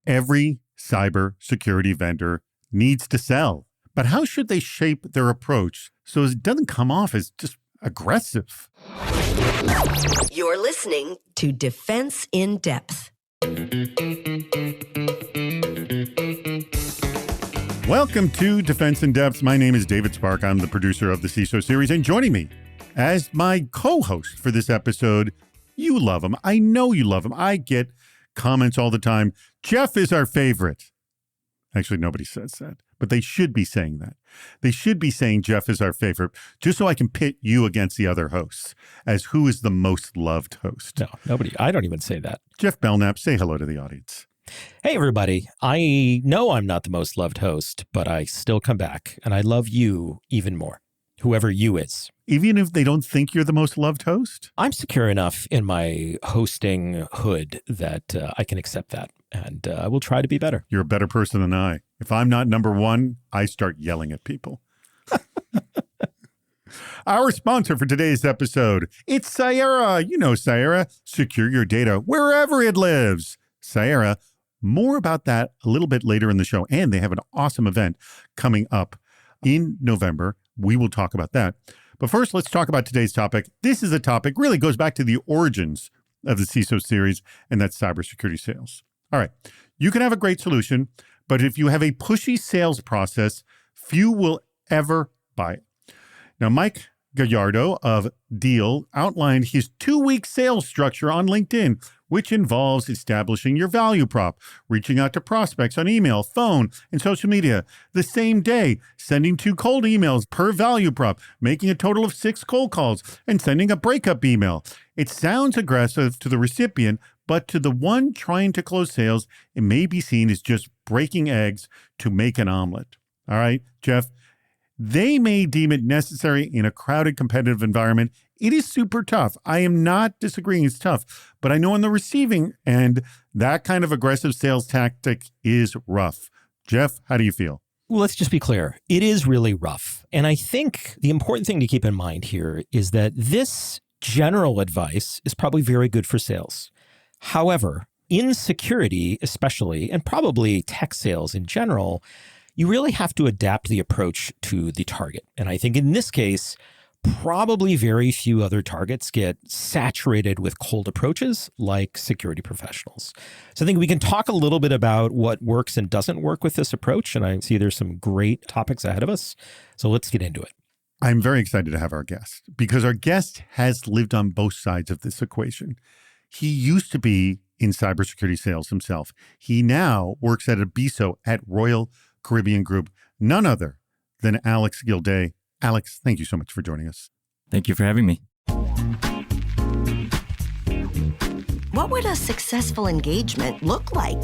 Every cybersecurity vendor needs to sell. But how should they shape their approach so it doesn't come off as just aggressive? You're listening to Defense in Depth. Welcome to Defense in Depth. My name is David Spark. I'm the producer of the CISO series, and joining me as my co-host for this episode, you love him. I know you love him. I get comments all the time. Jeff is our favorite. Actually, nobody says that, but they should be saying that. They should be saying Jeff is our favorite, just so I can pit you against the other hosts as who is the most loved host. No, nobody. I don't even say that. Jeff Belknap, say hello to the audience. Hey, everybody. I know I'm not the most loved host, but I still come back, and I love you even more, whoever you is. Even if they don't think you're the most loved host? I'm secure enough in my hosting hood that I can accept that, and I will try to be better. You're a better person than I. If I'm not number one, I start yelling at people. Our sponsor for today's episode, it's Cyera. You know Cyera. Secure your data wherever it lives. Cyera. More about that a little bit later in the show, and they have an awesome event coming up in November. We will talk about that. But first, let's talk about today's topic. This is a topic really goes back to the origins of the CISO series, and that's cybersecurity sales. All right, you can have a great solution, but if you have a pushy sales process, few will ever buy it. Now, Mike Gallardo of Deal outlined his 2-week sales structure on LinkedIn, which involves establishing your value prop, reaching out to prospects on email, phone, and social media the same day, sending 2 cold emails per value prop, making a total of 6 cold calls, and sending a breakup email. It sounds aggressive to the recipient, but to the one trying to close sales, it may be seen as just breaking eggs to make an omelet. All right, Jeff? They may deem it necessary in a crowded, competitive environment. It is super tough. I am not disagreeing it's tough, but I know on the receiving end, that kind of aggressive sales tactic is rough. Jeff, how do you feel? Well, let's just be clear. It is really rough. And I think the important thing to keep in mind here is that this general advice is probably very good for sales. However, in security especially, and probably tech sales in general, you really have to adapt the approach to the target. And I think in this case, probably very few other targets get saturated with cold approaches like security professionals. So I think we can talk a little bit about what works and doesn't work with this approach. And I see there's some great topics ahead of us. So let's get into it. I'm very excited to have our guest because our guest has lived on both sides of this equation. He used to be in cybersecurity sales himself. He now works at a BISO at Royal Caribbean Group, none other than Alex Gilday. Alex, thank you so much for joining us. Thank you for having me. What would a successful engagement look like?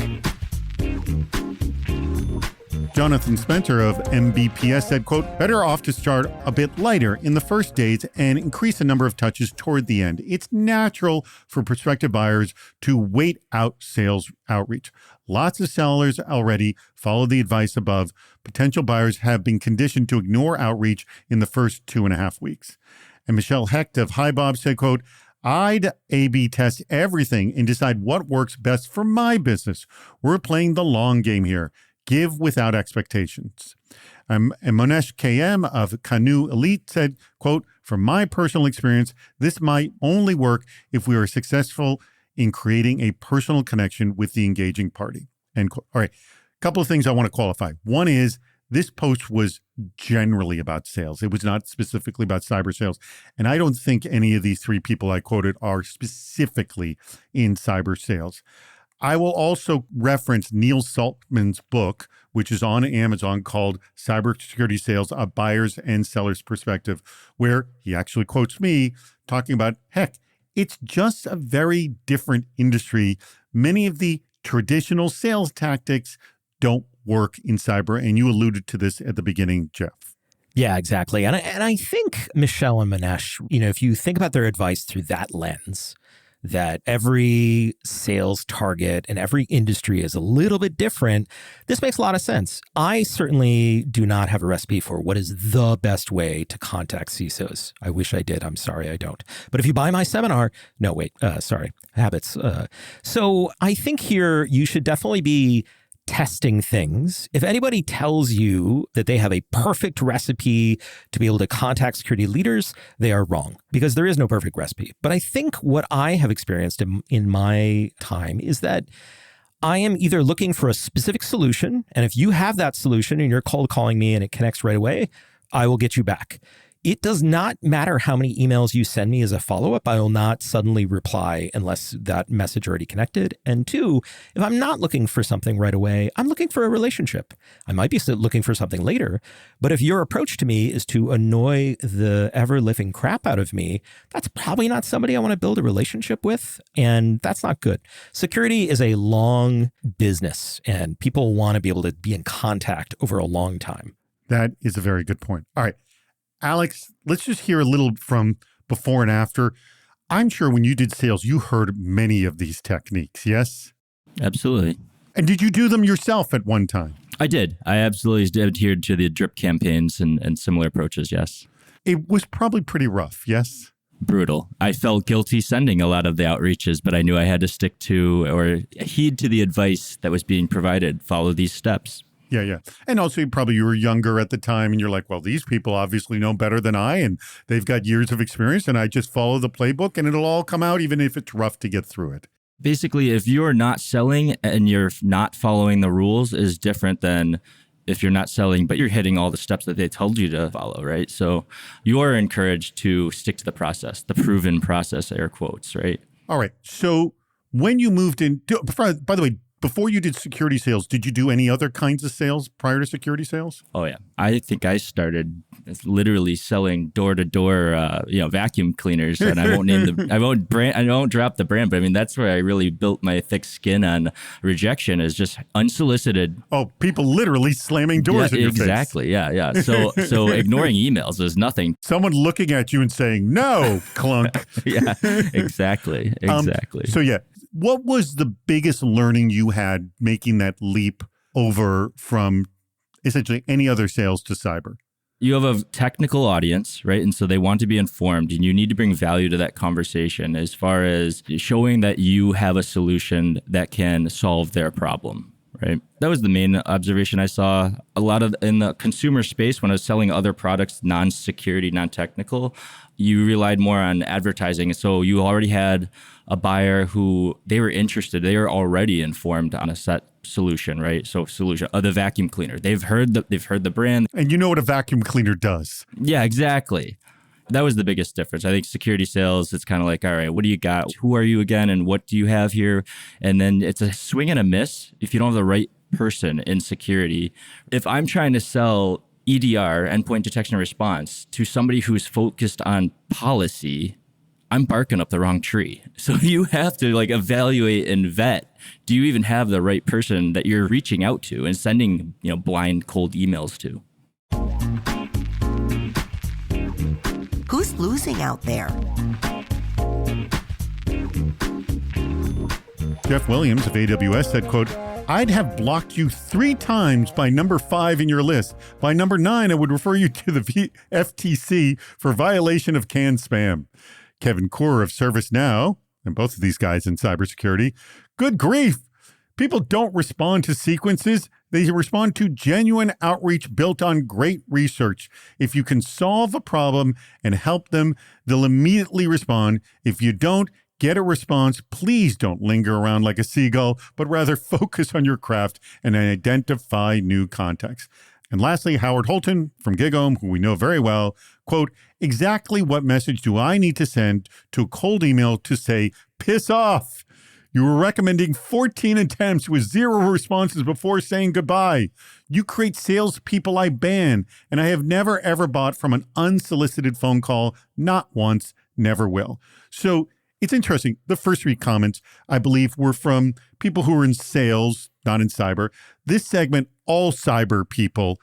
Jonathan Spencer of MBPS said, quote, better off to start a bit lighter in the first days and increase the number of touches toward the end. It's natural for prospective buyers to wait out sales outreach. Lots of sellers already follow the advice above. Potential buyers have been conditioned to ignore outreach in the first 2.5 weeks. And Michelle Hecht of Hi Bob said, quote, I'd A/B test everything and decide what works best for my business. We're playing the long game here. Give without expectations. And Monesh KM of Canoe Elite said, quote, from my personal experience, this might only work if we are successful in creating a personal connection with the engaging party. End quote. All right. A couple of things I want to qualify. One is this post was generally about sales. It was not specifically about cyber sales. And I don't think any of these 3 people I quoted are specifically in cyber sales. I will also reference Neil Saltman's book, which is on Amazon, called Cybersecurity Sales, A Buyer's and Seller's Perspective, where he actually quotes me talking about, heck, it's just a very different industry. Many of the traditional sales tactics don't work in cyber, and you alluded to this at the beginning, Jeff. Yeah, exactly. And I think Michelle and Manesh, if you think about their advice through that lens, that every sales target and every industry is a little bit different. This makes a lot of sense. I certainly do not have a recipe for what is the best way to contact CISOs. I wish I did. I'm sorry, I don't. But if you buy my seminar, habits. So I think here you should definitely be testing things. If anybody tells you that they have a perfect recipe to be able to contact security leaders, they are wrong, because there is no perfect recipe. But I think what I have experienced in my time is that I am either looking for a specific solution, and if you have that solution and you're cold calling me and it connects right away, I will get you back. It does not matter how many emails you send me as a follow-up. I will not suddenly reply unless that message already connected. And two, if I'm not looking for something right away, I'm looking for a relationship. I might be still looking for something later, but if your approach to me is to annoy the ever-living crap out of me, that's probably not somebody I want to build a relationship with, and that's not good. Security is a long business, and people want to be able to be in contact over a long time. That is a very good point. All right. Alex, let's just hear a little from before and after. I'm sure when you did sales, you heard many of these techniques, yes? Absolutely. And did you do them yourself at one time? I did. I absolutely adhered to the drip campaigns and similar approaches, yes. It was probably pretty rough, yes? Brutal. I felt guilty sending a lot of the outreaches, but I knew I had to stick to or heed to the advice that was being provided, follow these steps. Yeah. And also you were younger at the time and you're like, well, these people obviously know better than I and they've got years of experience and I just follow the playbook and it'll all come out even if it's rough to get through it. Basically, if you're not selling and you're not following the rules is different than if you're not selling, but you're hitting all the steps that they told you to follow, right? So you are encouraged to stick to the process, the proven process, air quotes, right? All right. So when you moved in, by the way, before you did security sales, did you do any other kinds of sales prior to security sales? Oh, yeah. I think I started literally selling door to door, vacuum cleaners. And I won't name I won't drop the brand, but I mean, that's where I really built my thick skin on rejection is just unsolicited. Oh, people literally slamming doors in your face. Exactly. Yeah. So ignoring emails is nothing. Someone looking at you and saying, no, clunk. Yeah, exactly. So yeah. What was the biggest learning you had making that leap over from essentially any other sales to cyber? You have a technical audience, right? And so they want to be informed and you need to bring value to that conversation as far as showing that you have a solution that can solve their problem, right? That was the main observation I saw a lot of in the consumer space when I was selling other products, non-security, non-technical. You relied more on advertising. So you already had a buyer who they were interested. They were already informed on a set solution, right? So solution of the vacuum cleaner. They've heard the brand. And you know what a vacuum cleaner does. Yeah, exactly. That was the biggest difference. I think security sales, it's kind of like, all right, what do you got? Who are you again? And what do you have here? And then it's a swing and a miss if you don't have the right person in security. If I'm trying to sell EDR, endpoint detection and response, to somebody who's focused on policy, I'm barking up the wrong tree. So you have to evaluate and vet. Do you even have the right person that you're reaching out to and sending, blind cold emails to? Who's losing out there? Jeff Williams of AWS said, quote, I'd have blocked you 3 times by number 5 in your list. By number 9, I would refer you to the FTC for violation of canned spam. Kevin Kaur of ServiceNow, and both of these guys in cybersecurity, good grief. People don't respond to sequences. They respond to genuine outreach built on great research. If you can solve a problem and help them, they'll immediately respond. If you don't get a response, please don't linger around like a seagull, but rather focus on your craft and identify new contacts. And lastly, Howard Holton from GigHome, who we know very well, quote, exactly what message do I need to send to a cold email to say, piss off? You were recommending 14 attempts with 0 responses before saying goodbye. You create salespeople I ban, and I have never, ever bought from an unsolicited phone call. Not once, never will. So it's interesting. The first 3 comments, I believe, were from people who are in sales, not in cyber. This segment, all cyber people,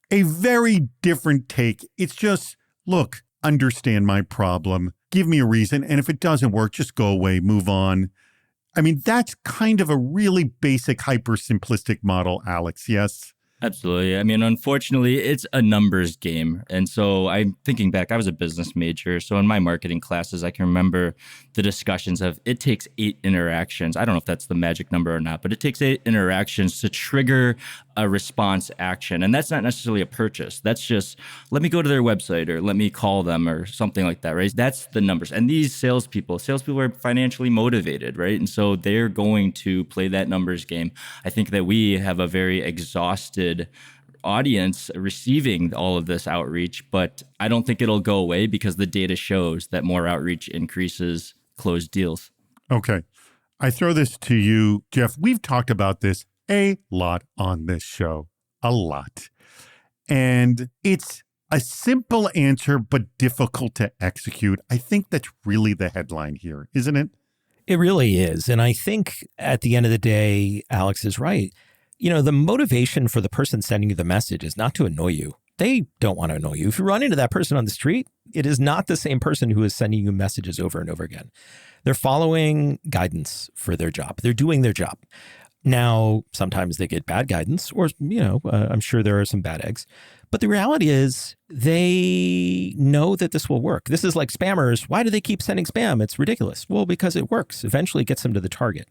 a very different take. It's just, look, understand my problem, give me a reason, and if it doesn't work, just go away, move on. I mean, that's kind of a really basic, hyper-simplistic model, Alex, yes? Absolutely. I mean, unfortunately, it's a numbers game. And so I'm thinking back, I was a business major. So in my marketing classes, I can remember the discussions of it takes 8 interactions. I don't know if that's the magic number or not, but it takes 8 interactions to trigger a response action. And that's not necessarily a purchase. That's just, let me go to their website or let me call them or something like that, right? That's the numbers. And these salespeople are financially motivated, right? And so they're going to play that numbers game. I think that we have a very exhausted audience receiving all of this outreach, but I don't think it'll go away because the data shows that more outreach increases closed deals. Okay. I throw this to you, Jeff. We've talked about this a lot on this show, a lot. And it's a simple answer, but difficult to execute. I think that's really the headline here, isn't it? It really is. And I think at the end of the day, Alex is right. You know, the motivation for the person sending you the message is not to annoy you. They don't want to annoy you. If you run into that person on the street, it is not the same person who is sending you messages over and over again. They're following guidance for their job. They're doing their job. Now, sometimes they get bad guidance, or, I'm sure there are some bad eggs. But the reality is they know that this will work. This is like spammers. Why do they keep sending spam? It's ridiculous. Well, because it works. Eventually it gets them to the target.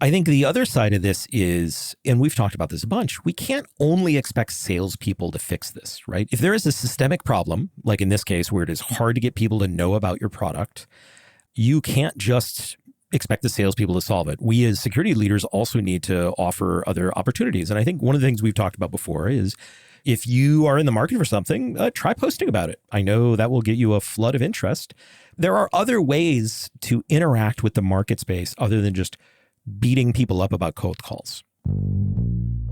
I think the other side of this is, and we've talked about this a bunch, we can't only expect salespeople to fix this, right? If there is a systemic problem, like in this case, where it is hard to get people to know about your product, you can't just expect the salespeople to solve it. We as security leaders also need to offer other opportunities. And I think one of the things we've talked about before is if you are in the market for something, try posting about it. I know that will get you a flood of interest. There are other ways to interact with the market space other than just beating people up about cold calls.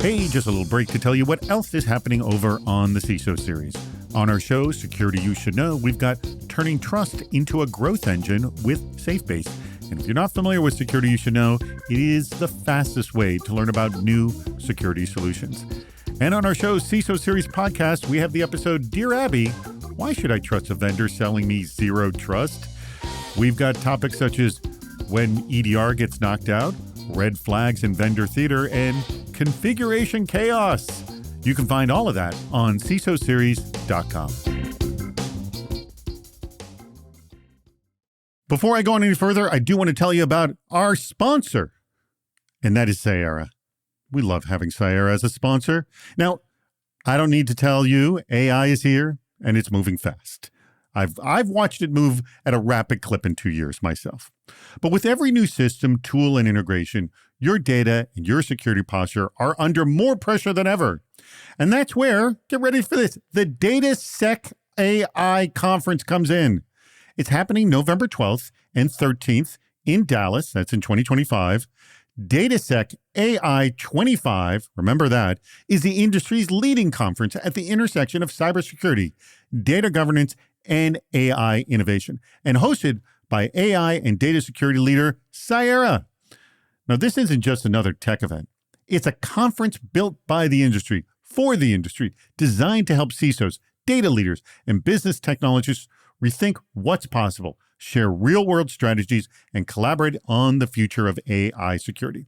Hey, just a little break to tell you what else is happening over on the CISO series. On our show, Security You Should Know, we've got turning trust into a growth engine with SafeBase. And if you're not familiar with Security You Should Know, it is the fastest way to learn about new security solutions. And on our show's CISO Series podcast, we have the episode, Dear Abby, Why Should I Trust a Vendor Selling Me Zero Trust? We've got topics such as when EDR gets knocked out, red flags in vendor theater, and configuration chaos. You can find all of that on CISOseries.com. Before I go on any further, I do want to tell you about our sponsor, and that is Cyera. We love having Cyera as a sponsor. Now, I don't need to tell you, AI is here, and it's moving fast. I've watched it move at a rapid clip in 2 years myself. But with every new system, tool, and integration, your data and your security posture are under more pressure than ever. And that's where, get ready for this, the DataSec AI conference comes in. It's happening November 12th and 13th in Dallas. That's in 2025. DataSec AI 25, remember that, is the industry's leading conference at the intersection of cybersecurity, data governance, and AI innovation, and hosted by AI and data security leader Cyera. Now, this isn't just another tech event. It's a conference built by the industry, for the industry, designed to help CISOs, data leaders, and business technologists rethink what's possible, share real-world strategies, and collaborate on the future of AI security.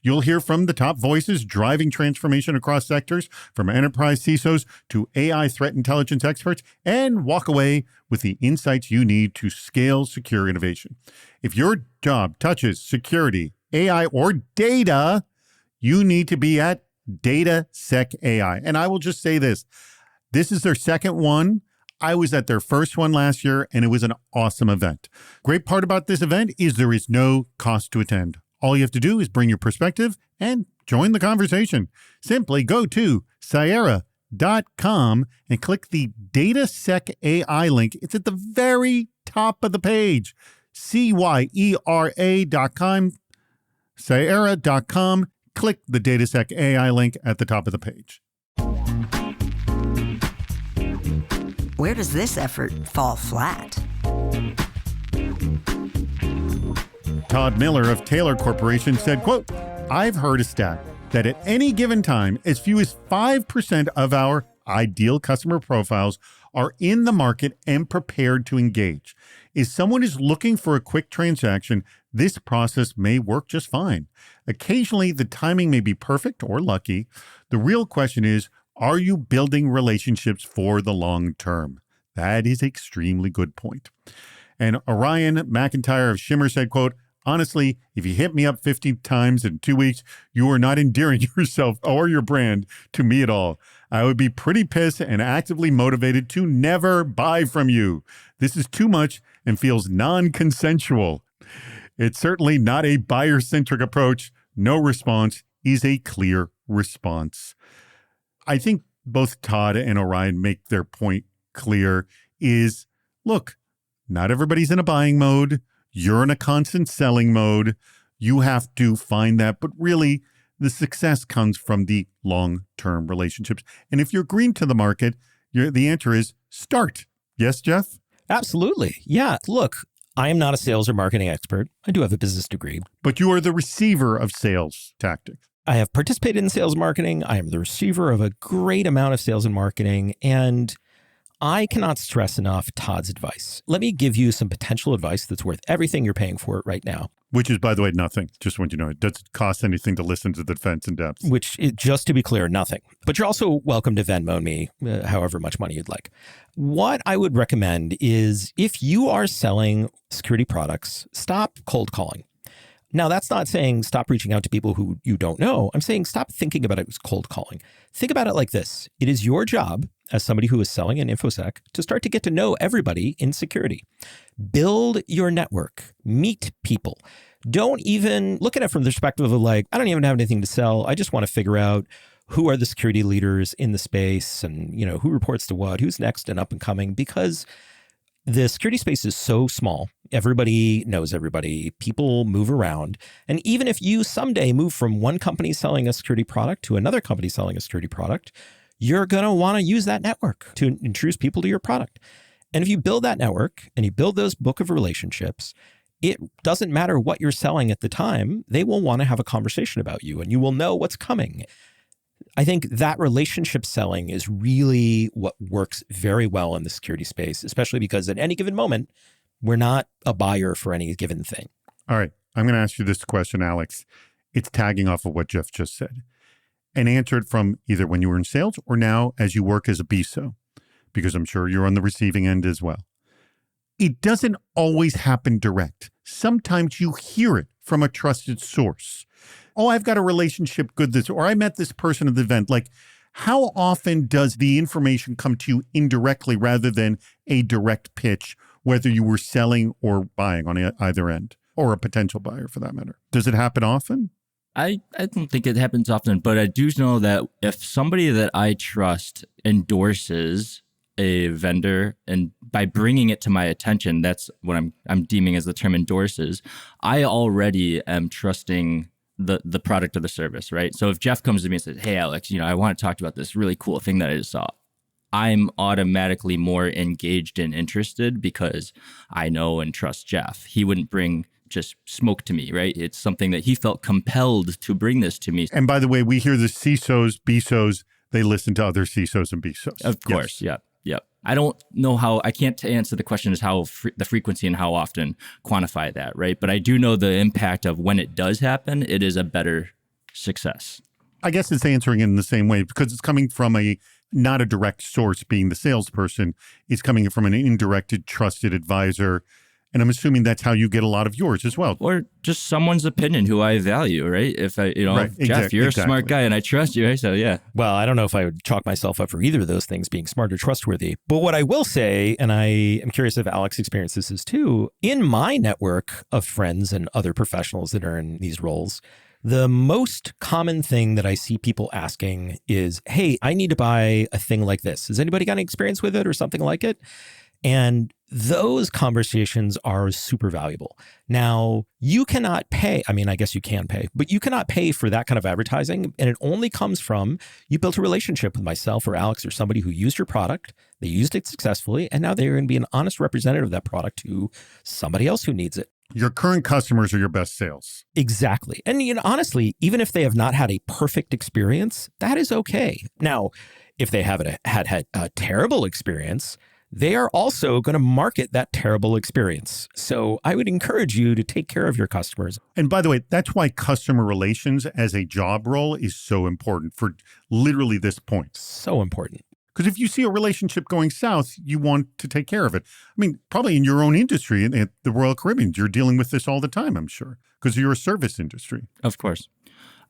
You'll hear from the top voices driving transformation across sectors, from enterprise CISOs to AI threat intelligence experts, and walk away with the insights you need to scale secure innovation. If your job touches security, AI, or data, you need to be at DataSec AI. And I will just say this. This is their second one. I was at their first one last year, and it was an awesome event. Great part about this event is there is no cost to attend. All you have to do is bring your perspective and join the conversation. Simply go to Cyera.com and click the DataSec AI link. It's at the very top of the page. Cyera.com. Cyera.com. Click the DataSec AI link at the top of the page. Where does this effort fall flat? Todd Miller of Taylor Corporation said, quote, I've heard a stat that at any given time, as few as 5% of our ideal customer profiles are in the market and prepared to engage. If someone is looking for a quick transaction, this process may work just fine. Occasionally, the timing may be perfect or lucky. The real question is, are you building relationships for the long term? That is an extremely good point. And Orion McIntyre of Shimmer said, quote, honestly, if you hit me up 50 times in 2 weeks, you are not endearing yourself or your brand to me at all. I would be pretty pissed and actively motivated to never buy from you. This is too much and feels non-consensual. It's certainly not a buyer-centric approach. No response is a clear response. I think both Todd and Orion make their point clear is, look, not everybody's in a buying mode. You're in a constant selling mode. You have to find that. But really, the success comes from the long-term relationships. And if you're green to the market, the answer is start. Yes, Jeff? Absolutely. Yeah. Look, I am not a sales or marketing expert. I do have a business degree. But you are the receiver of sales tactics. I have participated in sales marketing. I am the receiver of a great amount of sales and marketing. And I cannot stress enough Todd's advice. Let me give you some potential advice that's worth everything you're paying for it right now. Which is, by the way, nothing. Just want you to know, it doesn't cost anything to listen to the defense in depth. Just to be clear, nothing. But you're also welcome to Venmo me however much money you'd like. What I would recommend is if you are selling security products, stop cold calling. Now, that's not saying stop reaching out to people who you don't know. I'm saying stop thinking about it as cold calling. Think about it like this. It is your job as somebody who is selling in InfoSec to start to get to know everybody in security. Build your network. Meet people. Don't even look at it from the perspective of like, I don't even have anything to sell. I just want to figure out who are the security leaders in the space and, who reports to what, who's next and up and coming, because the security space is so small. Everybody knows everybody. People move around. And even if you someday move from one company selling a security product to another company selling a security product, you're going to want to use that network to introduce people to your product. And if you build that network and you build those book of relationships, it doesn't matter what you're selling at the time, they will want to have a conversation about you and you will know what's coming. I think that relationship selling is really what works very well in the security space, especially because at any given moment, we're not a buyer for any given thing. All right. I'm going to ask you this question, Alex. It's tagging off of what Jeff just said. And answer it from either when you were in sales or now as you work as a BISO, because I'm sure you're on the receiving end as well. It doesn't always happen direct. Sometimes you hear it from a trusted source. Oh, I've got a relationship good this, or I met this person at the event. Like, how often does the information come to you indirectly rather than a direct pitch, whether you were selling or buying on either end, or a potential buyer for that matter? Does it happen often? I don't think it happens often, but I do know that if somebody that I trust endorses a vendor, and by bringing it to my attention, that's what I'm deeming as the term endorses, I already am trusting the product or the service, right? So if Jeff comes to me and says, hey, Alex, I want to talk about this really cool thing that I just saw, I'm automatically more engaged and interested because I know and trust Jeff. He wouldn't bring just smoke to me, right? It's something that he felt compelled to bring this to me. And by the way, we hear the CISOs, BISOs, they listen to other CISOs and BISOs. Of course, yes. Yeah. I don't know how, I can't answer the question is how the frequency and how often quantify that, right? But I do know the impact of when it does happen, it is a better success. I guess it's answering in the same way because it's coming from not a direct source being the salesperson. It's coming from an indirected, trusted advisor. And I'm assuming that's how you get a lot of yours as well. Or just someone's opinion who I value, right? If I, right, Jeff, you're a smart guy and I trust you, right? So yeah. Well, I don't know if I would chalk myself up for either of those things being smart or trustworthy. But what I will say, and I am curious if Alex experiences this too, in my network of friends and other professionals that are in these roles, the most common thing that I see people asking is, hey, I need to buy a thing like this. Has anybody got any experience with it or something like it? And those conversations are super valuable. Now, you cannot pay. I mean, I guess you can pay, but you cannot pay for that kind of advertising. And it only comes from you built a relationship with myself or Alex or somebody who used your product. They used it successfully. And now they're going to be an honest representative of that product to somebody else who needs it. Your current customers are your best sales. Exactly. And honestly, even if they have not had a perfect experience, that is okay. Now, If they have had a terrible experience, they are also going to market that terrible experience. So I would encourage you to take care of your customers. And by the way, that's why customer relations as a job role is so important for literally this point. So important. Because if you see a relationship going south, you want to take care of it. I mean, probably in your own industry, at the Royal Caribbean, you're dealing with this all the time, I'm sure, because you're a service industry. Of course.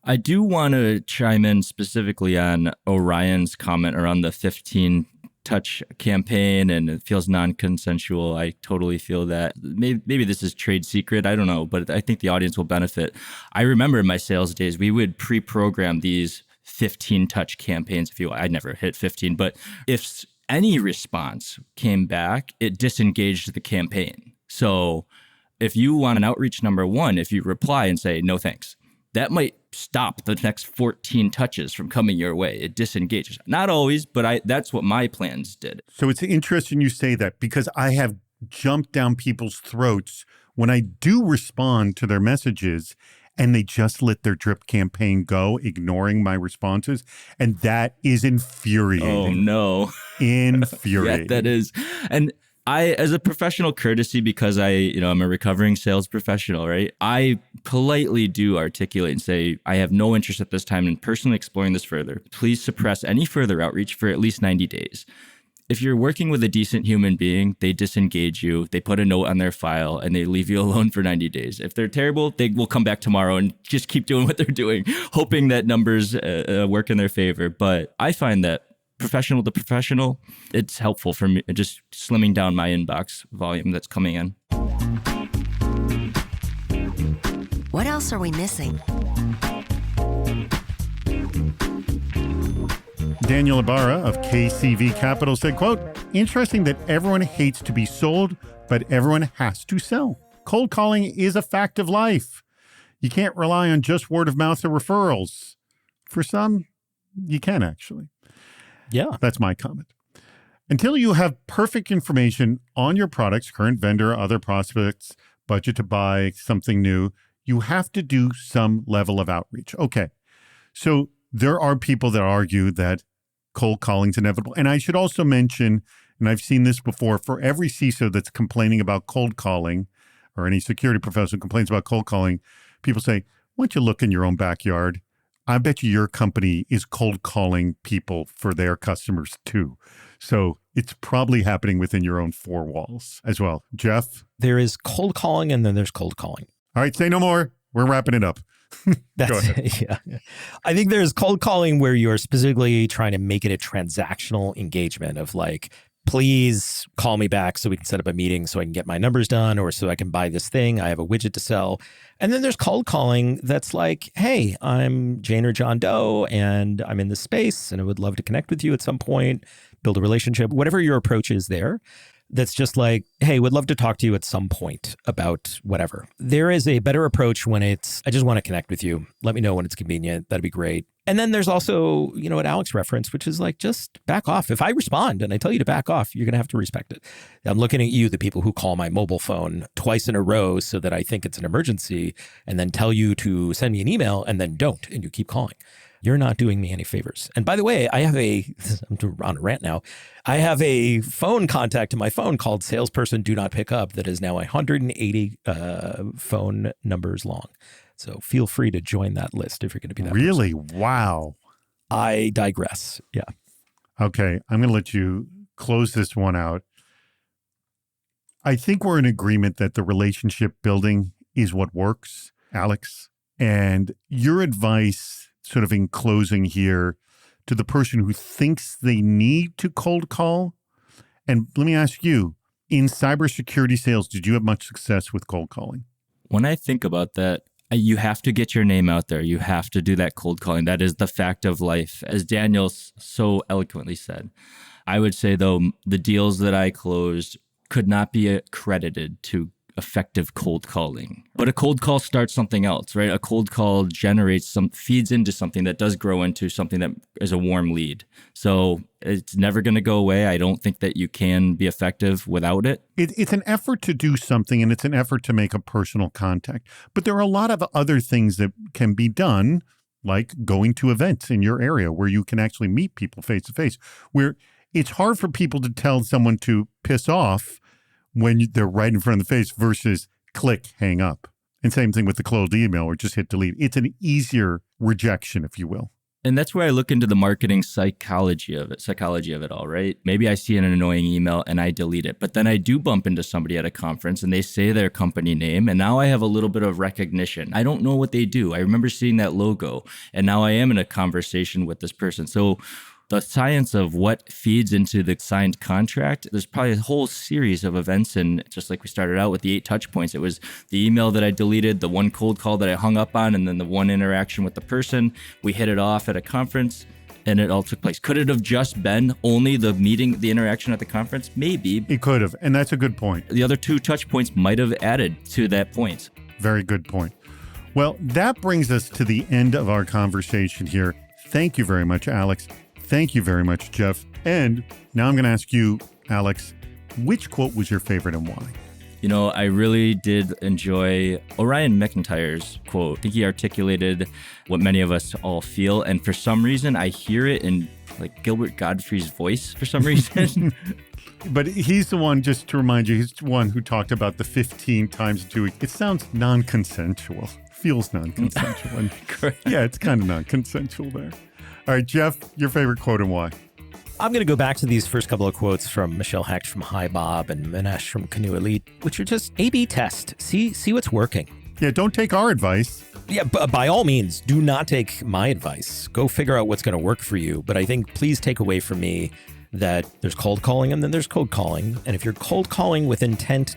I do want to chime in specifically on Orion's comment around the 15 touch campaign and it feels non-consensual. I totally feel that. Maybe this is trade secret. I don't know, but I think the audience will benefit. I remember in my sales days, we would pre-program these 15 touch campaigns. If you, I never hit 15, but if any response came back, it disengaged the campaign. So if you want an outreach number 1, if you reply and say, no, thanks, that might stop the next 14 touches from coming your way. It disengages. Not always, but that's what my plans did. So it's interesting you say that because I have jumped down people's throats when I do respond to their messages and they just let their drip campaign go, ignoring my responses. And that is infuriating. Oh, no. Infuriating. Yeah, that is. And I, as a professional courtesy, because I'm a recovering sales professional, right? I politely do articulate and say, I have no interest at this time in personally exploring this further. Please suppress any further outreach for at least 90 days. If you're working with a decent human being, they disengage you, they put a note on their file, and they leave you alone for 90 days. If they're terrible, they will come back tomorrow and just keep doing what they're doing, hoping that numbers work in their favor. But I find that professional to professional, it's helpful for me, just slimming down my inbox volume that's coming in. What else are we missing? Daniel Ibarra of KCV Capital said, quote, interesting that everyone hates to be sold, but everyone has to sell. Cold calling is a fact of life. You can't rely on just word of mouth or referrals. For some, you can actually. Yeah. That's my comment. Until you have perfect information on your products, current vendor, other prospects, budget to buy something new, you have to do some level of outreach. Okay. So there are people that argue that cold calling is inevitable. And I should also mention, and I've seen this before, for every CISO that's complaining about cold calling or any security professional complains about cold calling, people say, why don't you look in your own backyard? I bet you your company is cold calling people for their customers too. So it's probably happening within your own 4 walls as well. Jeff? There is cold calling and then there's cold calling. All right, say no more. We're wrapping it up. Go ahead. Yeah. I think there's cold calling where you're specifically trying to make it a transactional engagement of like, please call me back so we can set up a meeting so I can get my numbers done or so I can buy this thing. I have a widget to sell. And then there's cold calling that's like, hey, I'm Jane or John Doe and I'm in this space and I would love to connect with you at some point, build a relationship, whatever your approach is there. That's just like, hey, would love to talk to you at some point about whatever. There is a better approach when it's, I just want to connect with you. Let me know when it's convenient. That'd be great. And then there's also, what Alex referenced, which is like, just back off. If I respond and I tell you to back off, you're going to have to respect it. I'm looking at you, the people who call my mobile phone twice in a row so that I think it's an emergency and then tell you to send me an email and then don't, and you keep calling. You're not doing me any favors. And by the way, I'm on a rant now. I have a phone contact in my phone called salesperson do not pick up that is now 180 phone numbers long. So feel free to join that list if you're going to be that Really? person. Wow. I digress. Yeah. Okay. I'm going to let you close this one out. I think we're in agreement that the relationship building is what works, Alex. And your advice sort of in closing here to the person who thinks they need to cold call. And let me ask you, in cybersecurity sales, did you have much success with cold calling? When I think about that, you have to get your name out there. You have to do that cold calling. That is the fact of life. As Daniel so eloquently said, I would say, though, the deals that I closed could not be accredited to effective cold calling. But a cold call starts something else, right? A cold call feeds into something that does grow into something that is a warm lead. So it's never going to go away. I don't think that you can be effective without it. It's an effort to do something, and it's an effort to make a personal contact. But there are a lot of other things that can be done, like going to events in your area where you can actually meet people face to face, where it's hard for people to tell someone to piss off when they're right in front of the face versus click, hang up. And same thing with the closed email or just hit delete. It's an easier rejection, if you will. And that's where I look into the marketing psychology of it all, right? Maybe I see an annoying email and I delete it, but then I do bump into somebody at a conference and they say their company name, and now I have a little bit of recognition. I don't know what they do. I remember seeing that logo, and now I am in a conversation with this person. So the science of what feeds into the signed contract, there's probably a whole series of events. And just like we started out with the 8 touch points, it was the email that I deleted, the one cold call that I hung up on, and then the one interaction with the person. We hit it off at a conference and it all took place. Could it have just been only the meeting, the interaction at the conference? Maybe. It could have. And that's a good point. The other 2 touch points might have added to that point. Very good point. Well, that brings us to the end of our conversation here. Thank you very much, Alex. Thank you very much, Jeff. And now I'm going to ask you, Alex, which quote was your favorite and why? You know, I really did enjoy Orion McIntyre's quote. I think he articulated what many of us all feel. And for some reason, I hear it in like Gilbert Gottfried's voice for some reason. But he's the one, just to remind you, he's the one who talked about the 15 times in 2 weeks. It sounds non-consensual. Feels non-consensual. And yeah, it's kind of non-consensual there. All right, Jeff, your favorite quote and why? I'm going to go back to these first couple of quotes from Michelle Hecht from Hi Bob and Manesh from Canoe Elite, which are just A/B test. See what's working. Yeah, don't take our advice. Yeah, by all means, do not take my advice. Go figure out what's going to work for you. But I think please take away from me that there's cold calling and then there's code calling. And if you're cold calling with intent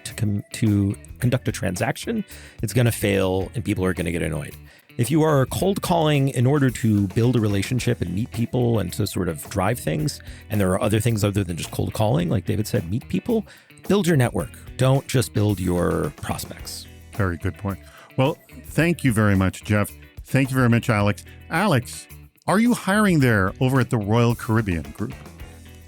to conduct a transaction, it's going to fail and people are going to get annoyed. If you are cold calling in order to build a relationship and meet people and to sort of drive things, and there are other things other than just cold calling, like David said, meet people, build your network. Don't just build your prospects. Very good point. Well, thank you very much, Jeff. Thank you very much, Alex. Alex, are you hiring there over at the Royal Caribbean Group?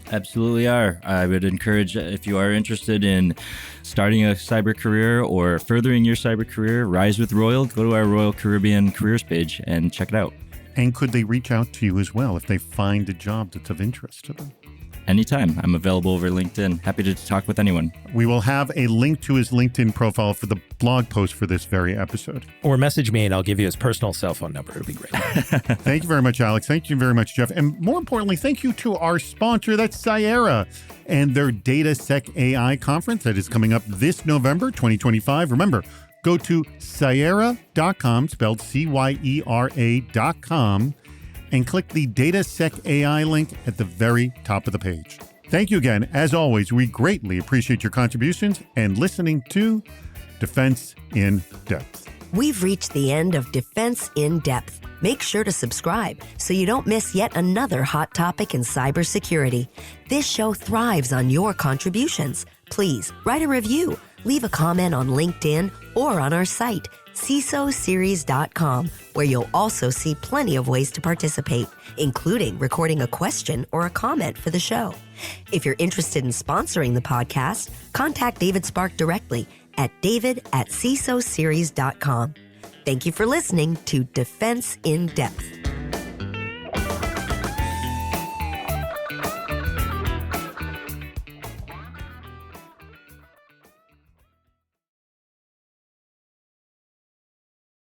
Absolutely are. I would encourage, if you are interested in starting a cyber career or furthering your cyber career, Rise with Royal, go to our Royal Caribbean careers page and check it out. And could they reach out to you as well if they find a job that's of interest to them? Anytime. I'm available over LinkedIn. Happy to talk with anyone. We will have a link to his LinkedIn profile for the blog post for this very episode. Or message me and I'll give you his personal cell phone number. It'll be great. Thank you very much, Alex. Thank you very much, Jeff. And more importantly, thank you to our sponsor, that's Cyera, and their DataSec AI conference that is coming up this November, 2025. Remember, go to Cyera.com, spelled Cyera.com, and click the DataSec AI link at the very top of the page. Thank you again. As always, we greatly appreciate your contributions and listening to Defense in Depth. We've reached the end of Defense in Depth. Make sure to subscribe so you don't miss yet another hot topic in cybersecurity. This show thrives on your contributions. Please write a review, leave a comment on LinkedIn or on our site, CISOseries.com, where you'll also see plenty of ways to participate, including recording a question or a comment for the show. If you're interested in sponsoring the podcast, contact David Spark directly at david@CISOseries.com. Thank you for listening to Defense in Depth.